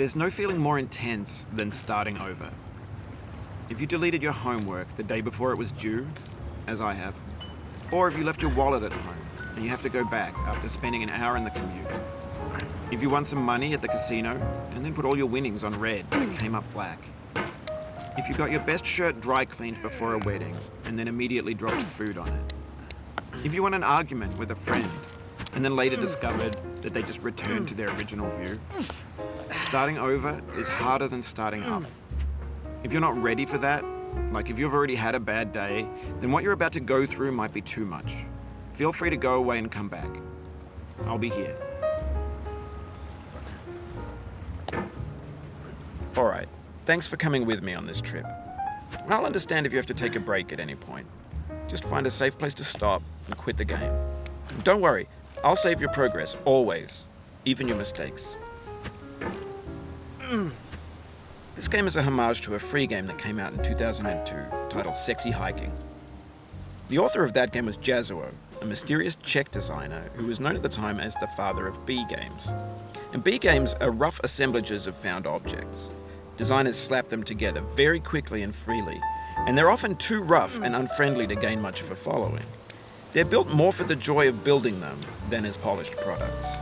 There's no feeling more intense than starting over. If you deleted your homework the day before it was due, as I have, or if you left your wallet at home and you have to go back after spending an hour in the commute. If you won some money at the casino and then put all your winnings on red but it came up black. If you got your best shirt dry cleaned before a wedding and then immediately dropped food on it. If you won an argument with a friend and then later discovered that they just returned to their original view. Starting over is harder than starting up. If you're not ready for that, like if you've already had a bad day, then what you're about to go through might be too much. Feel free to go away and come back. I'll be here. Alright, thanks for coming with me on this trip. I'll understand if you have to take a break at any point. Just find a safe place to stop and quit the game. And don't worry, I'll save your progress, always, even your mistakes. This game is a homage to a free game that came out in 2002, titled Sexy Hiking. The author of that game was Jazzuo, a mysterious Czech designer who was known at the time as the father of B games. And B games are rough assemblages of found objects. Designers slap them together very quickly and freely, and they're often too rough and unfriendly to gain much of a following. They're built more for the joy of building them than as polished products.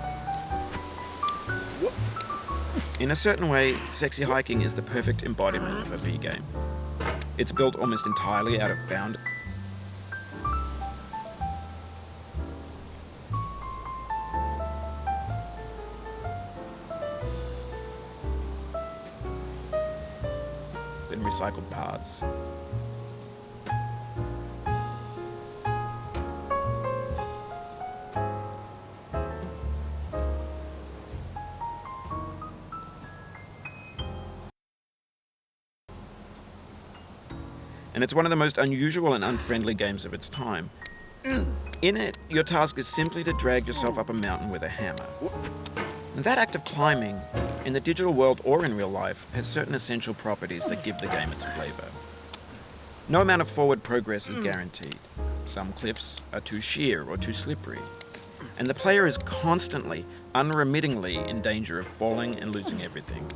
In a certain way, Sexy Hiking is the perfect embodiment of a B game. It's built almost entirely out of found and recycled parts. And it's one of the most unusual and unfriendly games of its time. In it, your task is simply to drag yourself up a mountain with a hammer. And that act of climbing, in the digital world or in real life, has certain essential properties that give the game its flavor. No amount of forward progress is guaranteed. Some cliffs are too sheer or too slippery. And the player is constantly, unremittingly in danger of falling and losing everything.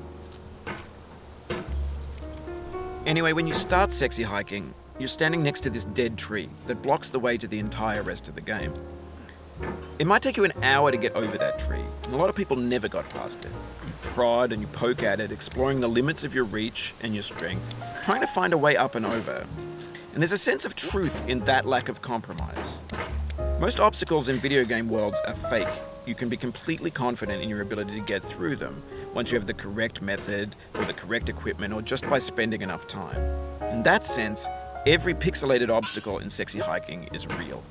Anyway, when you start Sexy Hiking, you're standing next to this dead tree that blocks the way to the entire rest of the game. It might take you an hour to get over that tree, and a lot of people never got past it. You prod and you poke at it, exploring the limits of your reach and your strength, trying to find a way up and over. And there's a sense of truth in that lack of compromise. Most obstacles in video game worlds are fake. You can be completely confident in your ability to get through them once you have the correct method or the correct equipment or just by spending enough time. In that sense, every pixelated obstacle in Sexy Hiking is real.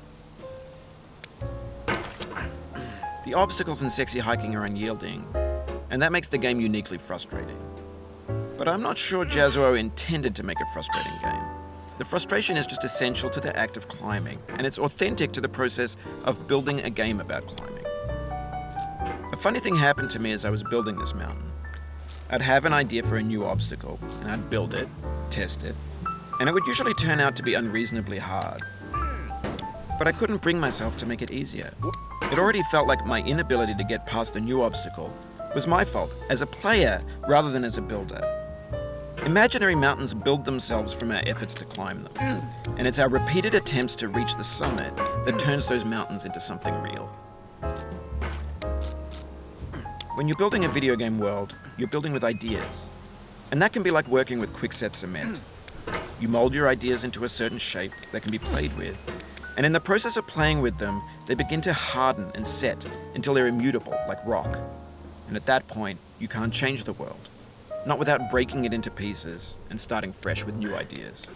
The obstacles in Sexy Hiking are unyielding, and that makes the game uniquely frustrating. But I'm not sure Jazzuo intended to make a frustrating game. The frustration is just essential to the act of climbing, and it's authentic to the process of building a game about climbing. A funny thing happened to me as I was building this mountain. I'd have an idea for a new obstacle, and I'd build it, test it, and it would usually turn out to be unreasonably hard. But I couldn't bring myself to make it easier. It already felt like my inability to get past the new obstacle was my fault as a player rather than as a builder. Imaginary mountains build themselves from our efforts to climb them, and it's our repeated attempts to reach the summit that turns those mountains into something real. When you're building a video game world, you're building with ideas, and that can be like working with quickset cement. You mold your ideas into a certain shape that can be played with, and in the process of playing with them, they begin to harden and set until they're immutable, like rock. And at that point, you can't change the world, not without breaking it into pieces and starting fresh with new ideas.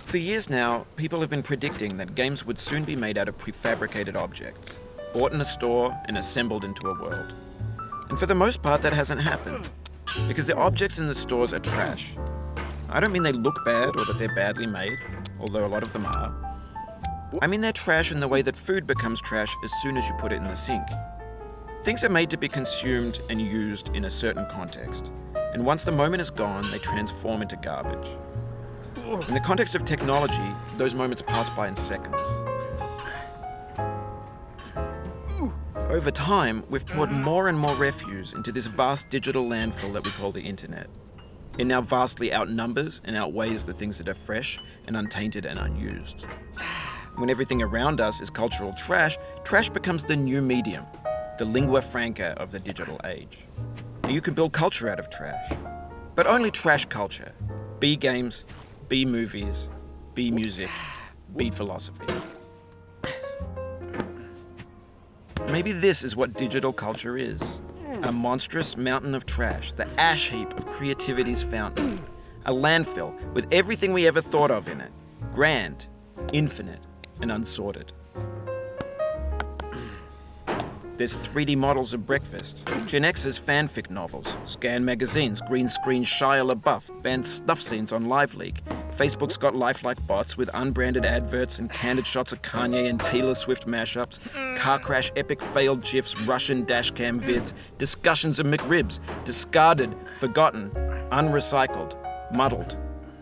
For years now, people have been predicting that games would soon be made out of prefabricated objects, bought in a store and assembled into a world. And for the most part, that hasn't happened, because the objects in the stores are trash. I don't mean they look bad or that they're badly made, although a lot of them are. I mean they're trash in the way that food becomes trash as soon as you put it in the sink. Things are made to be consumed and used in a certain context, and once the moment is gone, they transform into garbage. In the context of technology, those moments pass by in seconds. Over time, we've poured more and more refuse into this vast digital landfill that we call the internet. It now vastly outnumbers and outweighs the things that are fresh and untainted and unused. When everything around us is cultural trash, trash becomes the new medium, the lingua franca of the digital age. Now, you can build culture out of trash, but only trash culture. B games, B movies, B music, B philosophy. Maybe this is what digital culture is. A monstrous mountain of trash, the ash heap of creativity's fountain. A landfill with everything we ever thought of in it. Grand, infinite, and unsorted. There's 3D models of breakfast, Gen X's fanfic novels, Scan magazines, green screen Shia LaBeouf, banned snuff scenes on LiveLeak. Facebook's got lifelike bots with unbranded adverts and candid shots of Kanye and Taylor Swift mashups, car crash epic failed GIFs, Russian dashcam vids, discussions of McRibs, discarded, forgotten, unrecycled, muddled,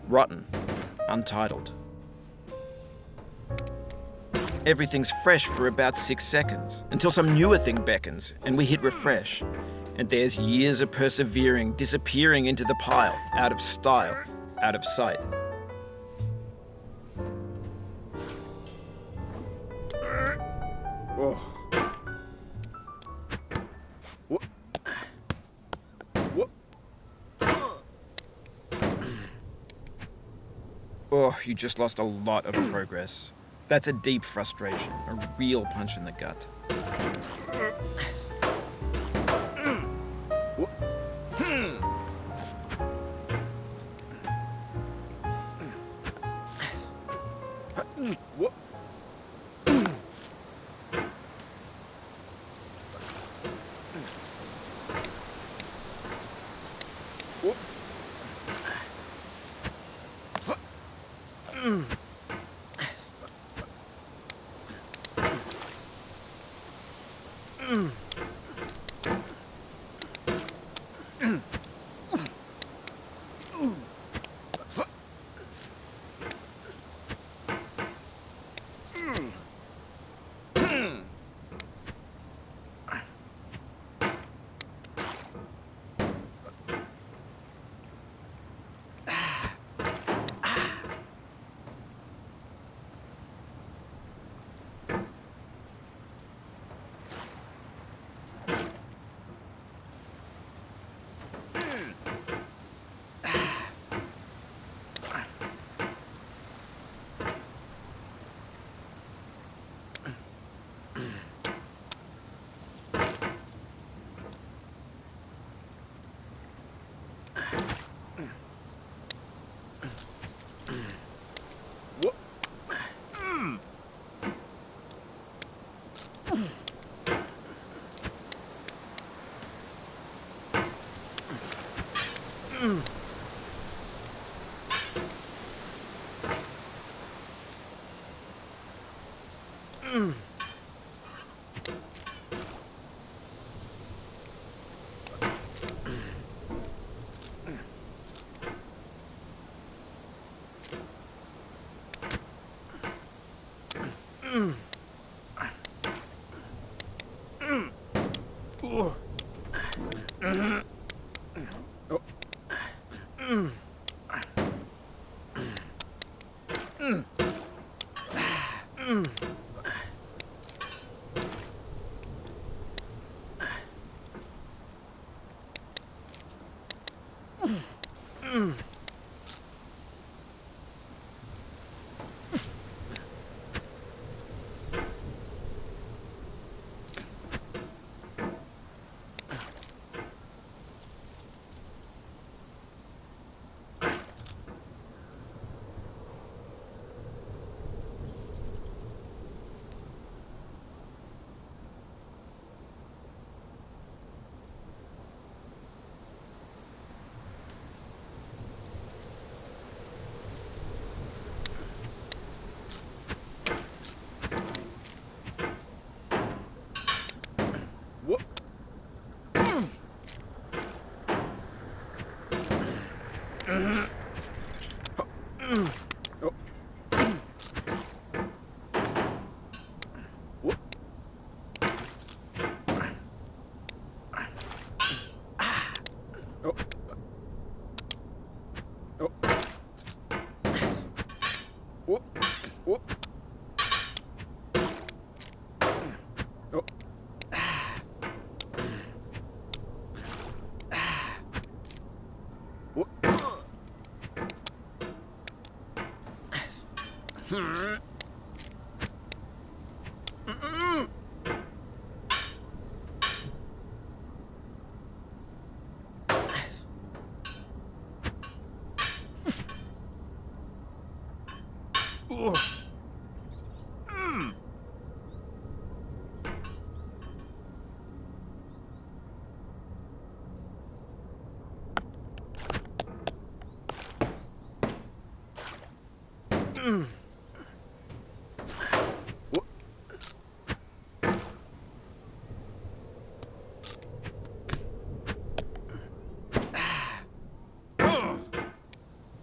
rotten, untitled. Everything's fresh for about 6 seconds, until some newer thing beckons and we hit refresh. And there's years of persevering disappearing into the pile, out of style, out of sight. Oh, you just lost a lot of progress. That's a deep frustration, a real punch in the gut.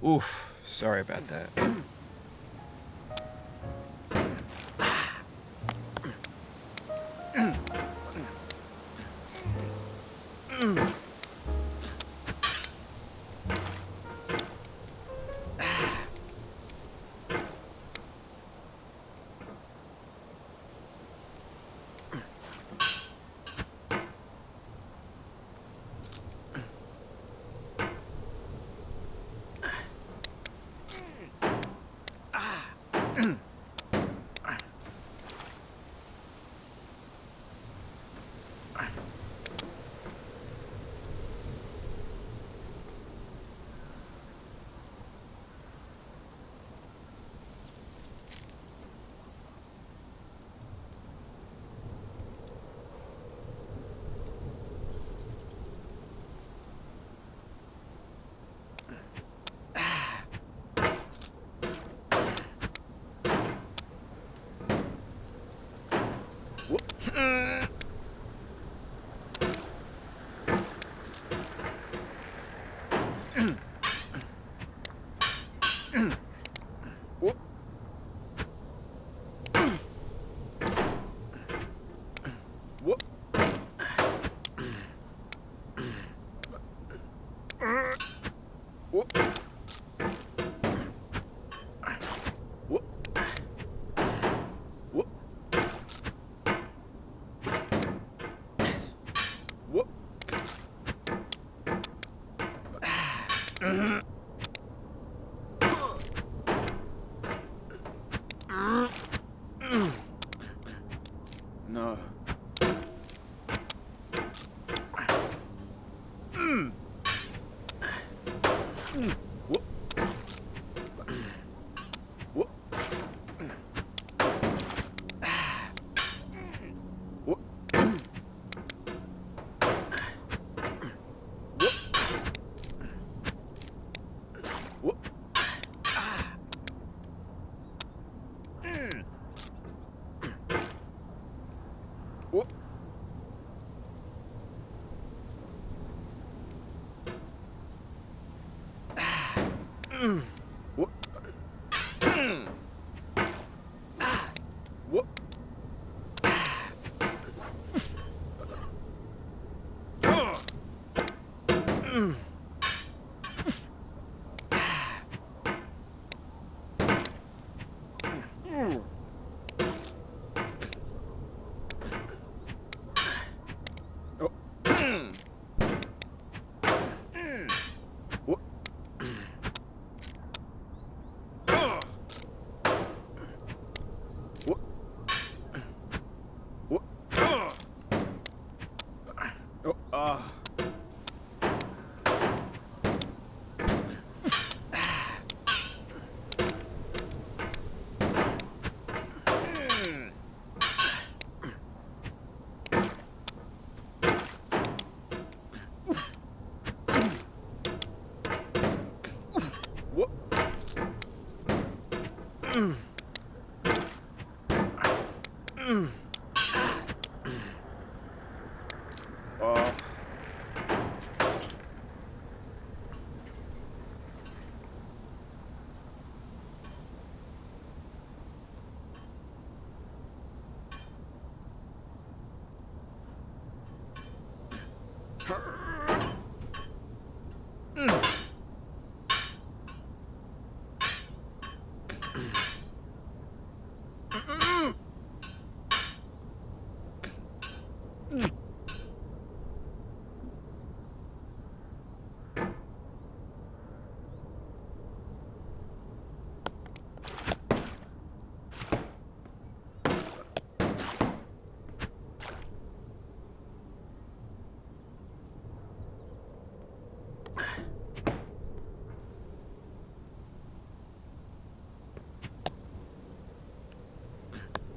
Oof, sorry about that. No. What? What?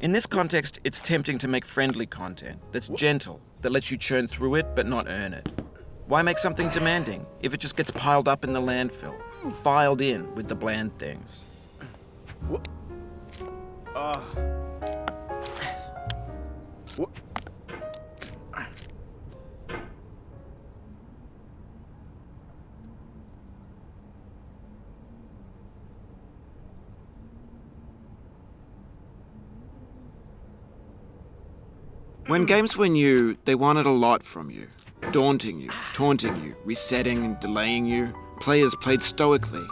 In this context, it's tempting to make friendly content that's gentle, that lets you churn through it but not earn it. Why make something demanding if it just gets piled up in the landfill, filed in with the bland things? When games were new, they wanted a lot from you. Daunting you, taunting you, resetting and delaying you. Players played stoically.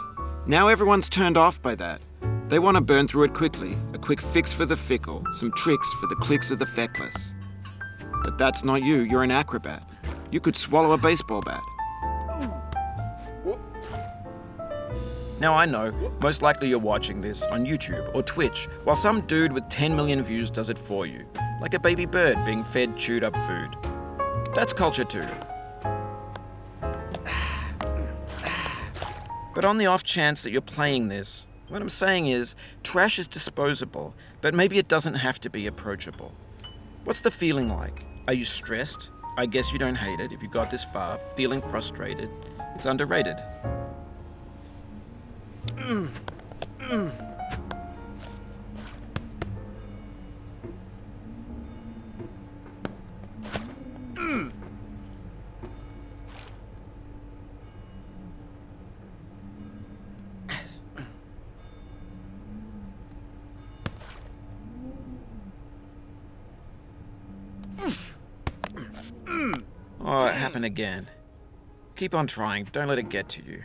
Now everyone's turned off by that. They want to burn through it quickly, a quick fix for the fickle, some tricks for the clicks of the feckless. But that's not you, you're an acrobat. You could swallow a baseball bat. Now I know, most likely you're watching this on YouTube or Twitch, while some dude with 10 million views does it for you, like a baby bird being fed chewed up food. That's culture too. But on the off chance that you're playing this, what I'm saying is, trash is disposable, but maybe it doesn't have to be approachable. What's the feeling like? Are you stressed? I guess you don't hate it if you got this far, feeling frustrated. It's underrated. Oh, it happened again. Keep on trying, don't let it get to you.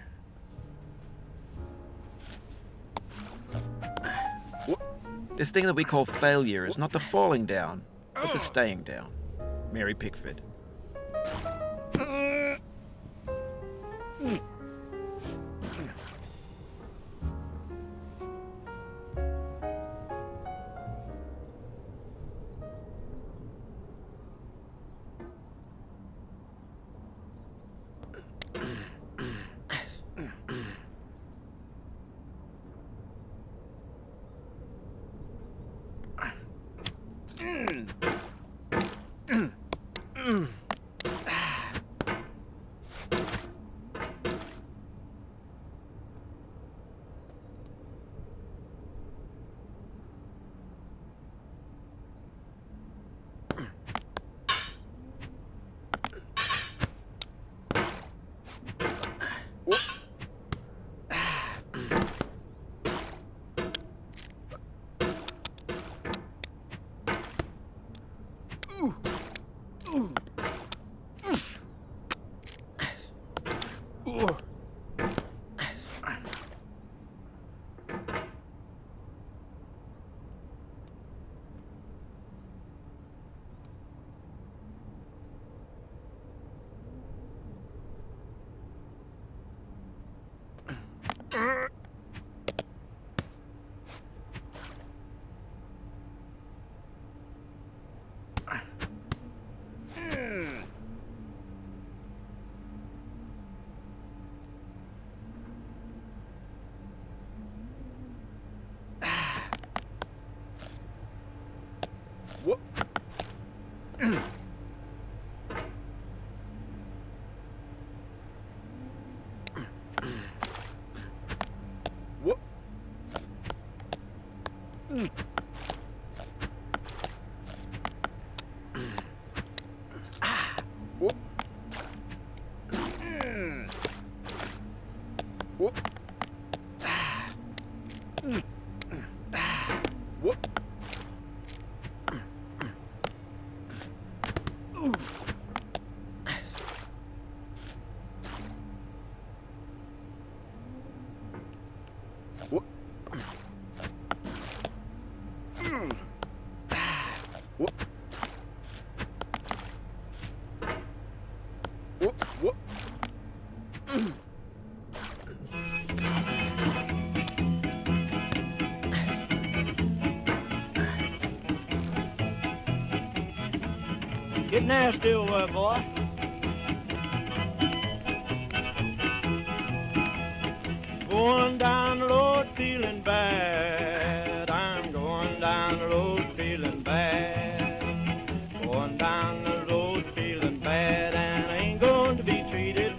This thing that we call failure is not the falling down, but the staying down. Mary Pickford. Ooh. Whoop. Whoop. Whoop. Whoop. Whoop. Whoop. Whoop. Whoop. Whoop. Get nasty over, boy. Going down the road feeling bad. I'm going down the road feeling bad. Going down the road feeling bad, and I ain't going to be treated